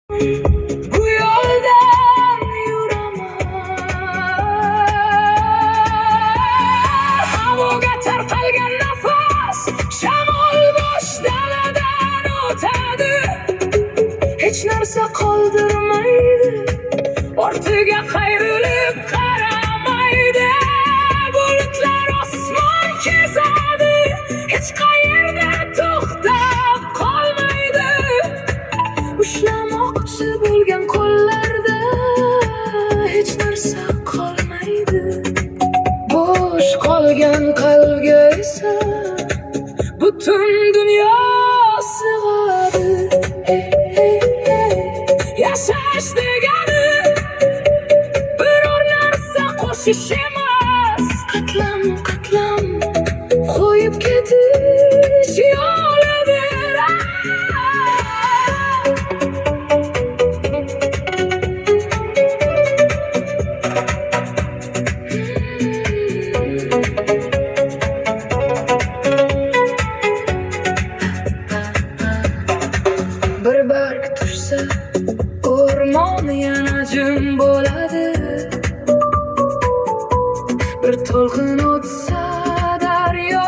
Bu yo'ldan yuraman, havoga tarqalgan nafas, shamol bosh daladan o'tadi. Hech narsa qoldirmaydi, ortiga qayrilib qaramaydi. Bulutlar osmon kezadi, hech qayerda to'xtab qolmaydi. Ushlamoqchi bo'lgan qo'llarda hech narsa qolmaydi. Bo'sh qolgan qalbga esa butun dunyo sig'adi. Yashash degani biror narsa qo'shish emas, qatlam qatlam qo'yib ketish yo'lidir. Bir barg tushsa o'rmon yana jim bo'ladi. Bir to'lqin o'tsa daryo